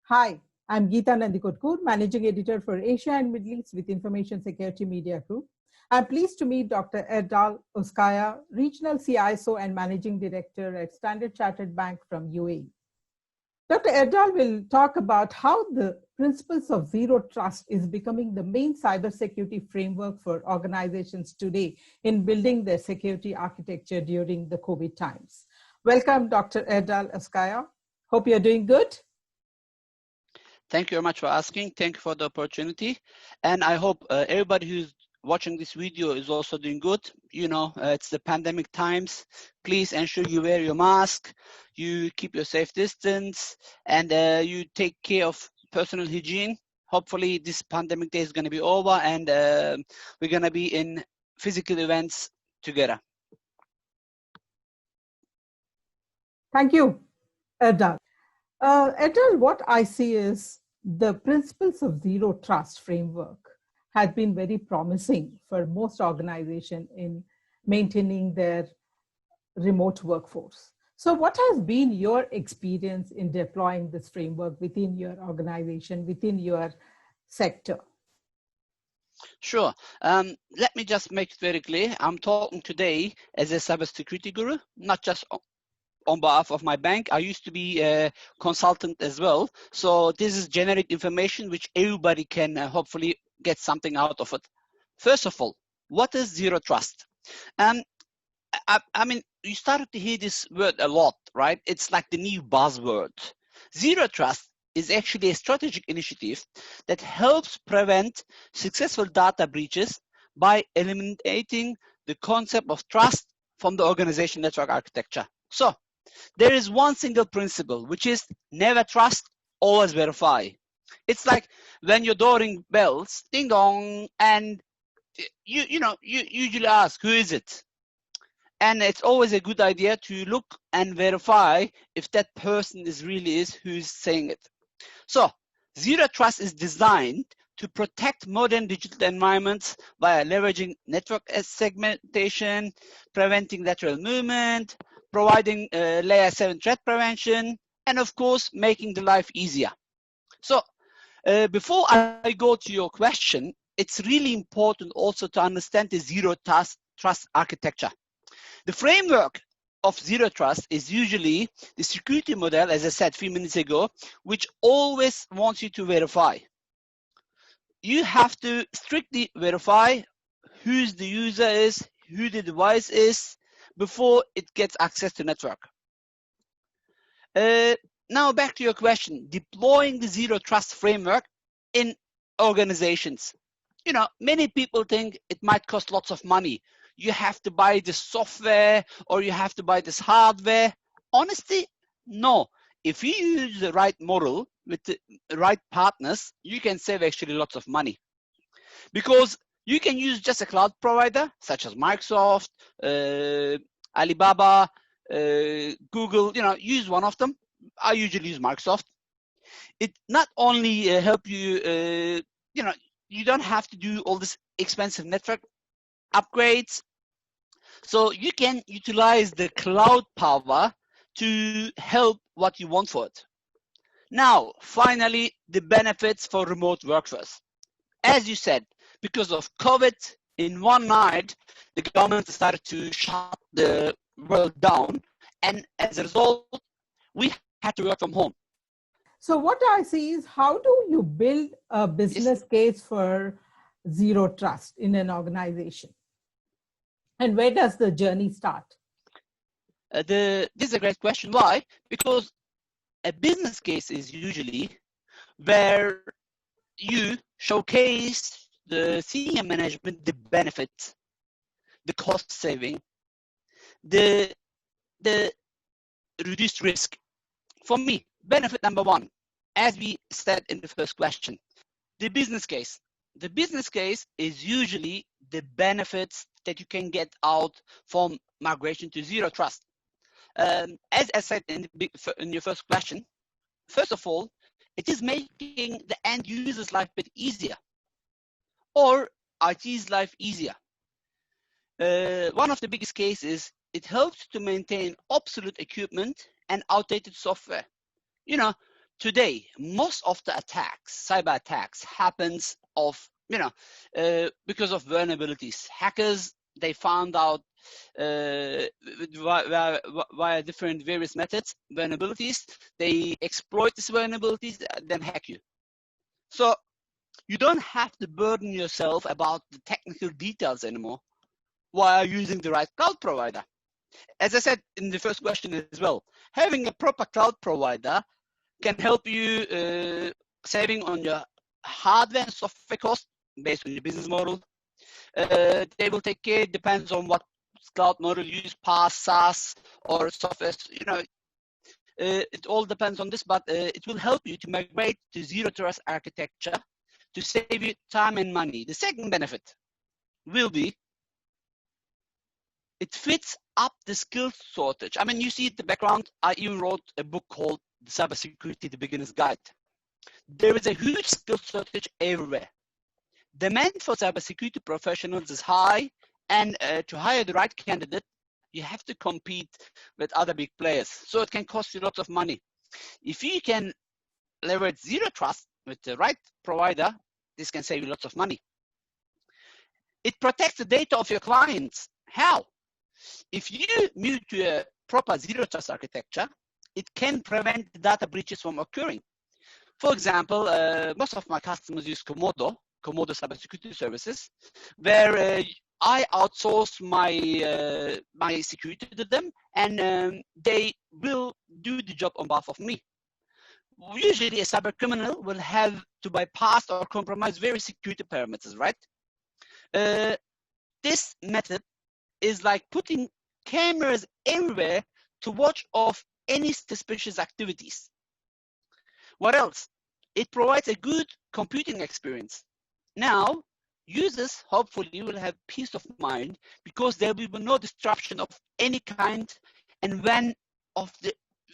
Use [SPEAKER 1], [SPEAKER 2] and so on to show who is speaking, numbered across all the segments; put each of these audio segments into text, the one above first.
[SPEAKER 1] Hi, I'm Geeta Nandikotkur, Managing Editor for Asia and Middle East with Information Security Media Group. I'm pleased to meet Dr. Erdal Ozkaya, Regional CISO and Managing Director at Standard Chartered Bank from UAE. Dr. Erdal will talk about how the principles of zero trust is becoming the main cybersecurity framework for organizations today in building their security architecture during the COVID times. Welcome, Dr. Erdal Ozkaya. Hope you're doing good.
[SPEAKER 2] Thank you very much for asking. Thank you for the opportunity. And I hope everybody who's watching this video is also doing good. You know, it's the pandemic times. Please ensure you wear your mask, you keep your safe distance, and you take care of personal hygiene. Hopefully this pandemic day is going to be over and we're going to be in physical events together.
[SPEAKER 1] Thank you, Erdal. Erdal, what I see is the principles of zero trust framework has been very promising for most organizations in maintaining their remote workforce. So what has been your experience in deploying this framework within your organization, within your sector?
[SPEAKER 2] Sure. Let me just make it very clear. I'm talking today as a cybersecurity guru, not just on behalf of my bank. I used to be a consultant as well. So this is generic information which everybody can hopefully get something out of it. First of all, what is zero trust? I mean, you started to hear this word a lot, right? It's like the new buzzword. Zero trust is actually a strategic initiative that helps prevent successful data breaches by eliminating the concept of trust from the organization network architecture. So there is one single principle, which is never trust, always verify. It's like when your door rings bells, ding dong, and you usually ask, who is it? And it's always a good idea to look and verify if that person really is who's saying it. So zero trust is designed to protect modern digital environments by leveraging network segmentation, preventing lateral movement, providing layer 7 threat prevention, and of course, making the life easier. So before I go to your question, it's really important also to understand the zero trust architecture. The framework of zero trust is usually the security model, as I said a few minutes ago, which always wants you to verify. You have to strictly verify who the user is, who the device is, before it gets access to network. Now back to your question, deploying the zero trust framework in organizations. You know, many people think it might cost lots of money. You have to buy this software or you have to buy this hardware. Honestly, no. If you use the right model with the right partners, you can save actually lots of money. Because you can use just a cloud provider, such as Microsoft, Alibaba, Google, use one of them. I usually use Microsoft. It not only help you, you don't have to do all this expensive network upgrades. So you can utilize the cloud power to help what you want for it. Now, finally, the benefits for remote workforce. As you said, because of COVID, in one night, the government started to shut the world down. And as a result, we had to work from home.
[SPEAKER 1] So what I see is, how do you build a business case for zero trust in an organization? And where does the journey start?
[SPEAKER 2] This is a great question. Why? Because a business case is usually where you showcase the senior management the benefits, the cost saving, the reduced risk. For me, benefit number one, as we said in the first question, the business case. The business case is usually the benefits that you can get out from migration to zero trust. As I said in your first question, first of all, it is making the end user's life a bit easier, or IT's life easier. One of the biggest cases, it helps to maintain obsolete equipment and outdated software. today, most of the attacks, cyber attacks, happens because of vulnerabilities. Hackers, they found out via different various methods, vulnerabilities. They exploit these vulnerabilities, then hack you. So you don't have to burden yourself about the technical details anymore while using the right cloud provider. As I said in the first question as well, having a proper cloud provider can help you saving on your hardware and software cost based on your business model. They will take care, depends on what cloud model you use, PaaS, SaaS, or software. It all depends on this, but it will help you to migrate to zero trust architecture to save you time and money. The second benefit will be it fits up the skill shortage. I mean, you see the background. I even wrote a book called Cybersecurity, The Beginner's Guide. There is a huge skill shortage everywhere. Demand for cybersecurity professionals is high, and to hire the right candidate, you have to compete with other big players. So it can cost you lots of money. If you can leverage zero trust with the right provider, this can save you lots of money. It protects the data of your clients. How? If you move to a proper zero trust architecture, it can prevent data breaches from occurring. For example, most of my customers use Komodo cybersecurity services, where I outsource my security to them, and they will do the job on behalf of me. Usually, a cyber criminal will have to bypass or compromise various security parameters, right? This method is like putting cameras everywhere to watch off any suspicious activities. What else? It provides a good computing experience. Now, users hopefully will have peace of mind because there will be no disruption of any kind, and when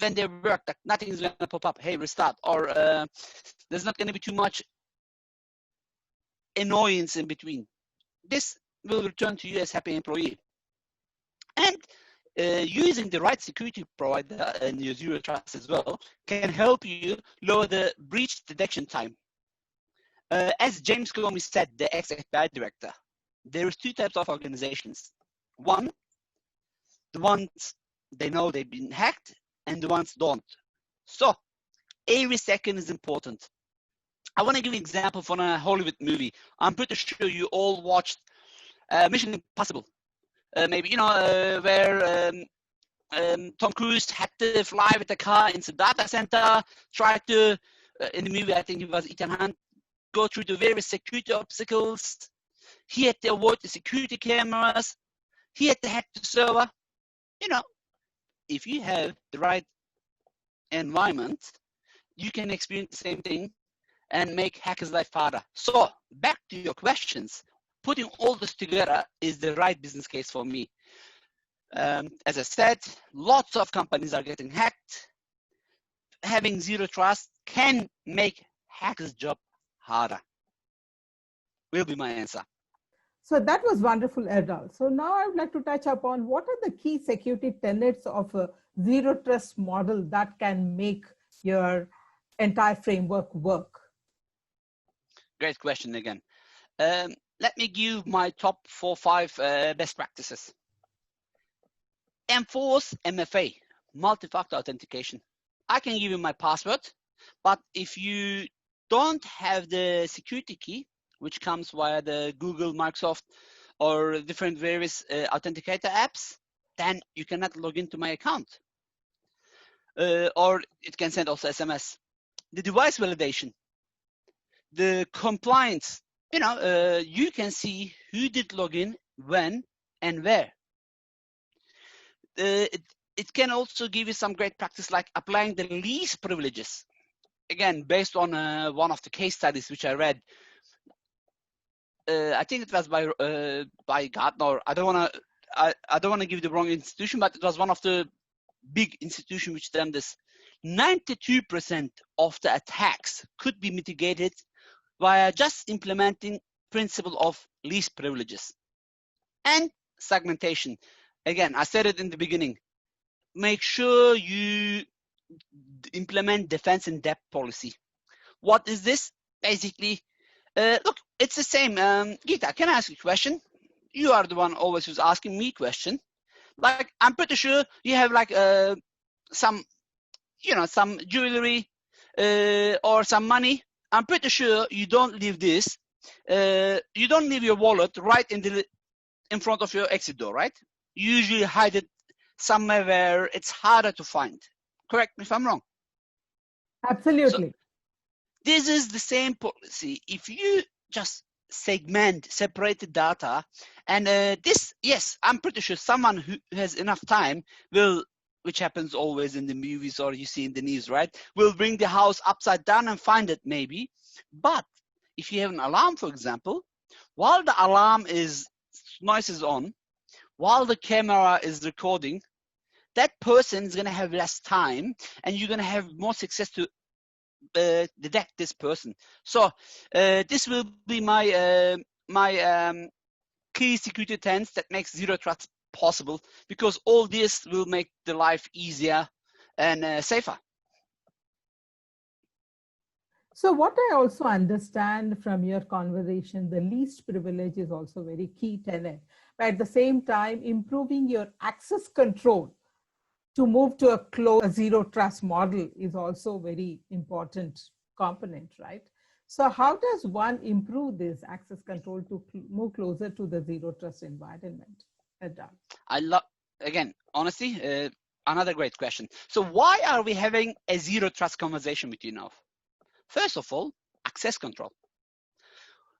[SPEAKER 2] they work, that nothing is going to pop up, hey, restart, or there's not going to be too much annoyance in between. This will return to you as happy employee. And using the right security provider and your zero trust as well can help you lower the breach detection time. As James Comey said, the ex-FBI director, there is two types of organizations. One, the ones they know they've been hacked, and the ones don't. So every second is important. I want to give an example from a Hollywood movie. I'm pretty sure you all watched Mission Impossible. Maybe, where Tom Cruise had to fly with the car into the data center, tried to, in the movie, I think it was Ethan Hunt, go through the various security obstacles. He had to avoid the security cameras. He had to hack the server. If you have the right environment, you can experience the same thing and make hackers' life harder. So back to your questions. Putting all this together is the right business case for me. As I said, lots of companies are getting hacked. Having zero trust can make hackers' job harder. Will be my answer.
[SPEAKER 1] So that was wonderful, Erdal. So now I would like to touch upon what are the key security tenets of a zero trust model that can make your entire framework work?
[SPEAKER 2] Great question again. Let me give my top 4 or 5 best practices. Enforce MFA, multifactor authentication. I can give you my password, but if you don't have the security key, which comes via the Google, Microsoft, or different various authenticator apps, then you cannot log into my account. Or it can send also SMS. The device validation, the compliance, you can see who did log in, when, and where. It can also give you some great practice like applying the least privileges. Again, based on one of the case studies which I read, I think it was by Gartner. I don't want to give the wrong institution, but it was one of the big institutions which done this. 92% of the attacks could be mitigated via just implementing principle of least privileges. And segmentation. Again, I said it in the beginning. Make sure you implement defense in depth policy. What is this? Basically, look, it's the same. Gita, can I ask you a question? You are the one always who's asking me question. Like, I'm pretty sure you have like some jewelry or some money. I'm pretty sure you don't leave this. You don't leave your wallet right in front of your exit door, right? You usually hide it somewhere where it's harder to find. Correct me if I'm wrong.
[SPEAKER 1] Absolutely.
[SPEAKER 2] So this is the same policy. If you just separate the data, and this, yes, I'm pretty sure someone who has enough time will, which happens always in the movies or you see in the news, right? Will bring the house upside down and find it maybe. But if you have an alarm, for example, while the alarm noise is on, while the camera is recording, that person is going to have less time and you're going to have more success to detect this person. So this will be my key security tenets that makes zero trust possible, because all this will make the life easier and safer.
[SPEAKER 1] So what I also understand from your conversation, the least privilege is also very key tenet. But at the same time, improving your access control to move to a zero trust model is also very important component, right? So how does one improve this access control to move closer to the zero trust environment? Erdal.
[SPEAKER 2] I love, again, honestly, another great question. So why are we having a zero trust conversation with you now? First of all, access control.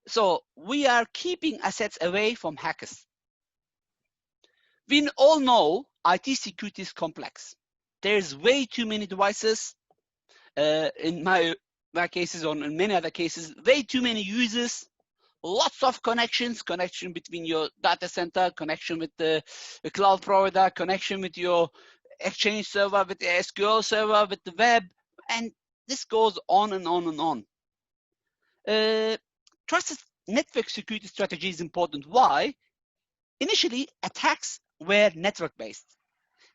[SPEAKER 2] So we are keeping assets away from hackers. We all know IT security is complex. There's way too many devices. In my cases, or in many other cases, way too many users, lots of connections, connection between your data center, connection with the cloud provider, connection with your Exchange server, with the SQL server, with the web, and this goes on and on and on. Trusted network security strategy is important. Why? Initially, attacks were network-based,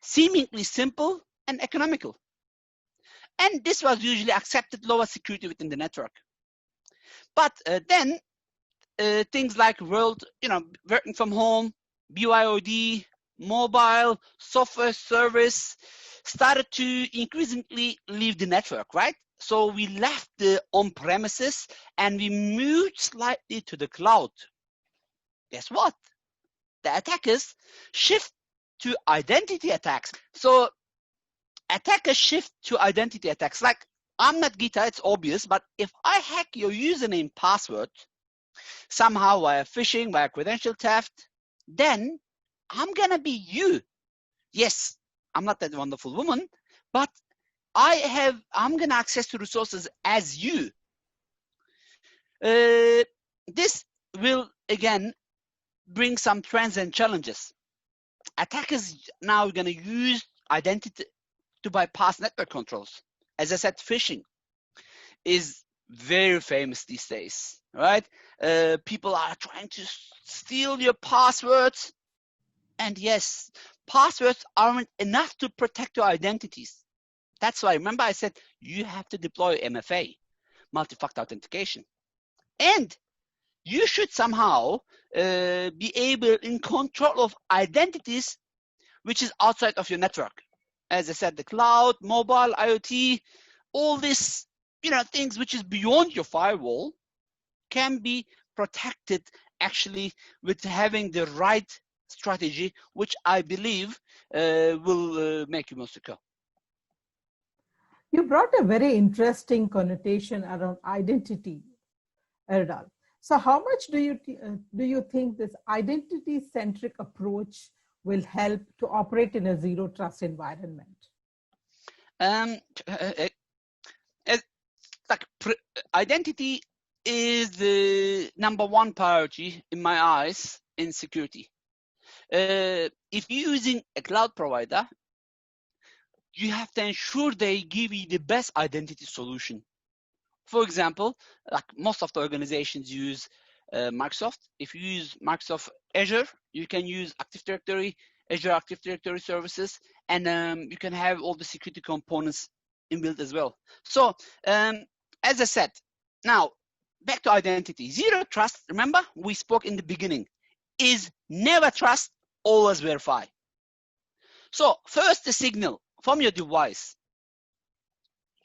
[SPEAKER 2] seemingly simple and economical. And this was usually accepted lower security within the network. But then things like working from home, BYOD, mobile, software service started to increasingly leave the network, right? So we left the on-premises and we moved slightly to the cloud. Guess what? The attackers shift to identity attacks. So attackers shift to identity attacks. Like, I'm not Gita, it's obvious, but if I hack your username password somehow via phishing, via credential theft, then I'm gonna be you. Yes, I'm not that wonderful woman, but I'm gonna access to resources as you. This will again bring some trends and challenges. Attackers now are gonna use identity to bypass network controls. As I said, phishing is very famous these days, right? People are trying to steal your passwords. And yes, passwords aren't enough to protect your identities. That's why, remember I said, you have to deploy MFA, multifactor authentication. And you should somehow be able in control of identities which is outside of your network. As I said, the cloud, mobile, IoT, all this, things which is beyond your firewall can be protected actually with having the right strategy, which I believe will make you more secure.
[SPEAKER 1] You brought a very interesting connotation around identity, Erdal. So how much do you think this identity-centric approach will help to operate in a zero trust environment?
[SPEAKER 2] Identity is the #1 priority in my eyes in security. If you're using a cloud provider, you have to ensure they give you the best identity solution. For example, like most of the organizations use Microsoft. If you use Microsoft Azure, you can use Active Directory, Azure Active Directory services, and you can have all the security components inbuilt as well. So as I said, now back to identity. Zero trust, remember we spoke in the beginning, is never trust, always verify. So first, the signal from your device.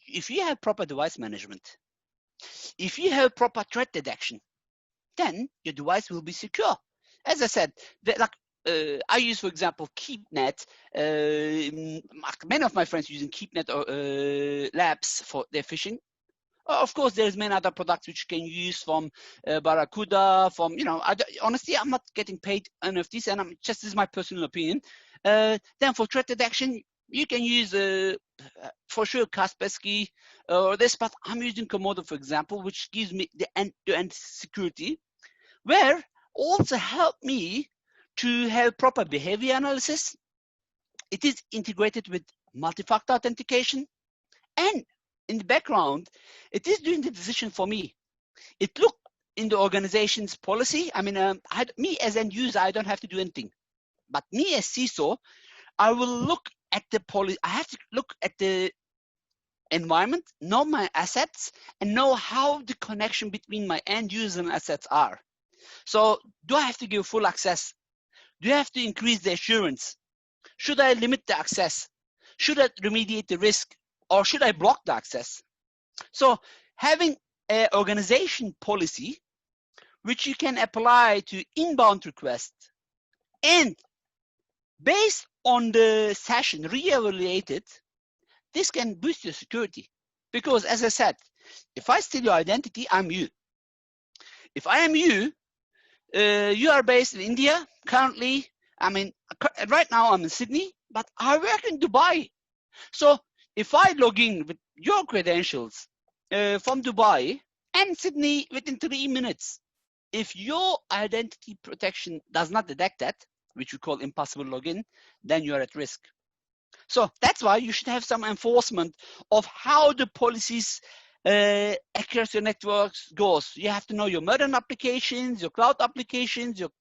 [SPEAKER 2] If you have proper device management, if you have proper threat detection, then your device will be secure. As I said, I use, for example, KeepNet. Many of my friends using KeepNet labs for their phishing. Of course, there's many other products which you can use from Barracuda, from, honestly, I'm not getting paid any of this, and this is my personal opinion. Then for threat detection, you can use, for sure, Kaspersky or this, but I'm using Komodo, for example, which gives me the end-to-end security, where also help me to have proper behavior analysis. It is integrated with multifactor authentication, and in the background, it is doing the decision for me. It looked in the organization's policy. I mean, me as end user, I don't have to do anything. But me as CISO, I will look at the policy. I have to look at the environment, know my assets, and know how the connection between my end user and assets are. So do I have to give full access? Do I have to increase the assurance? Should I limit the access? Should I remediate the risk? Or should I block the access? So having an organization policy, which you can apply to inbound requests, and based on the session, reevaluate it, this can boost your security. Because as I said, if I steal your identity, I'm you. If I am you, you are based in India currently. I mean, right now I'm in Sydney, but I work in Dubai. So if I log in with your credentials from Dubai and Sydney within 3 minutes, if your identity protection does not detect that, which we call impossible login, then you are at risk. So that's why you should have some enforcement of how the policies across your networks goes. You have to know your modern applications, your cloud applications, your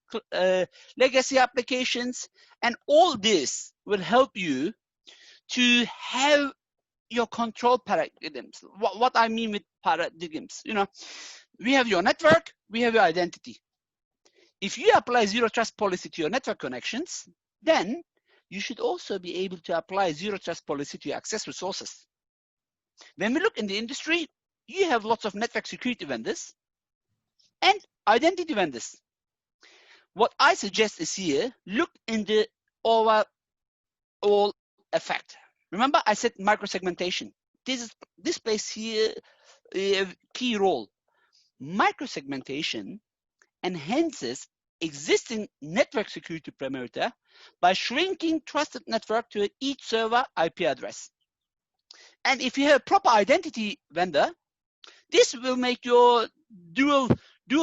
[SPEAKER 2] legacy applications, and all this will help you to have your control paradigms. What I mean with paradigms, we have your network, we have your identity. If you apply zero trust policy to your network connections, then you should also be able to apply zero trust policy to your access resources. When we look in the industry, you have lots of network security vendors and identity vendors. What I suggest is here, look in the overall effect. Remember, I said micro-segmentation. This plays here a key role. Micro-segmentation enhances existing network security perimeter by shrinking trusted network to each server IP address. And if you have a proper identity vendor, this will make your dual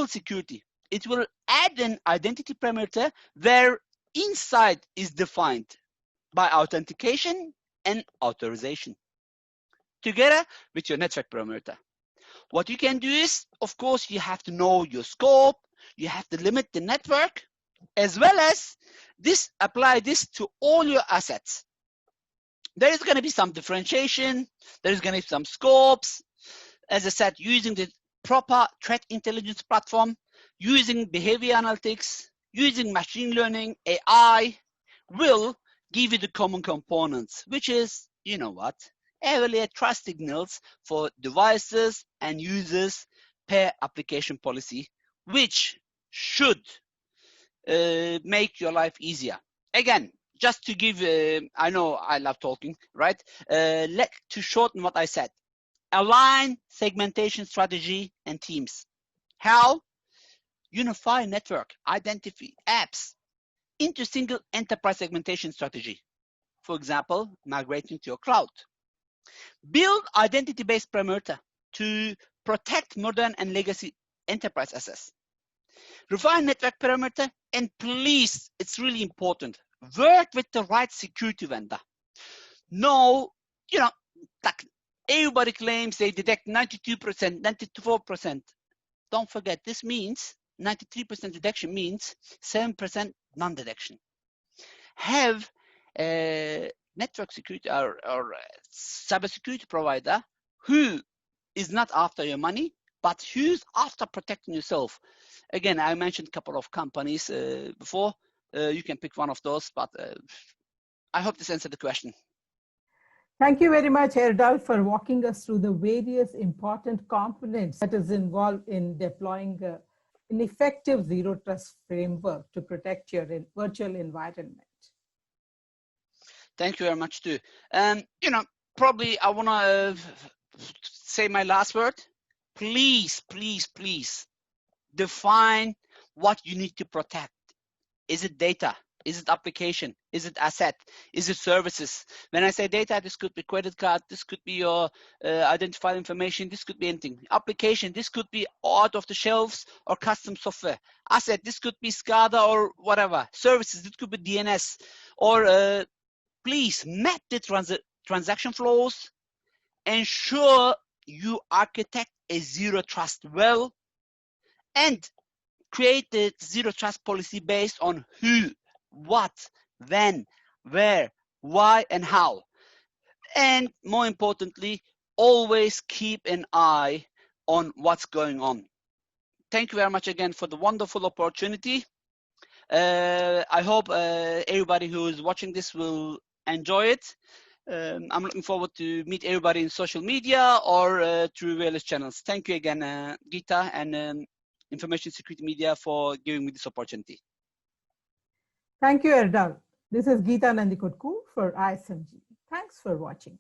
[SPEAKER 2] security. It will add an identity perimeter where inside is defined by authentication and authorization together with your network perimeter. What you can do is, of course, you have to know your scope, you have to limit the network, as well as apply this to all your assets. There is going to be some differentiation, there is going to be some scopes. As I said, using the proper threat intelligence platform, using behavior analytics, using machine learning, AI, will give you the common components, which is, evaluate trust signals for devices and users per application policy, which should make your life easier. Again, just to give, I know I love talking, right? To shorten what I said, align segmentation strategy and teams. How? Unify network, identity, apps into single enterprise segmentation strategy. For example, migrating to your cloud. Build identity-based perimeter to protect modern and legacy enterprise assets. Refine network perimeter, and please, it's really important, work with the right security vendor. No, like everybody claims they detect 92%, 94%. Don't forget, this means 93% detection means 7% non-detection. Have network security or cybersecurity provider who is not after your money, but who's after protecting yourself. Again, I mentioned a couple of companies before. You can pick one of those, but I hope this answered the question.
[SPEAKER 1] Thank you very much, Erdal, for walking us through the various important components that is involved in deploying an effective zero trust framework to protect your virtual environment.
[SPEAKER 2] Thank you very much too. You know, probably I want to say my last word. Please, please, please define what you need to protect. Is it data? Is it application? Is it asset? Is it services? When I say data, this could be credit card. This could be your identified information. This could be anything. Application, this could be out of the shelves or custom software. Asset, this could be SCADA or whatever. Services, this could be DNS. Or please map the transaction flows. Ensure you architect a zero trust well, and create the zero trust policy based on who, what, when, where, why, and how. And more importantly, always keep an eye on what's going on. Thank you very much again for the wonderful opportunity. I hope everybody who is watching this will enjoy it. I'm looking forward to meet everybody in social media or through various channels. Thank you again, Gita and Information Security Media for giving me this opportunity.
[SPEAKER 1] Thank you, Erdal. This is Geeta Nandikotkur for ISMG. Thanks for watching.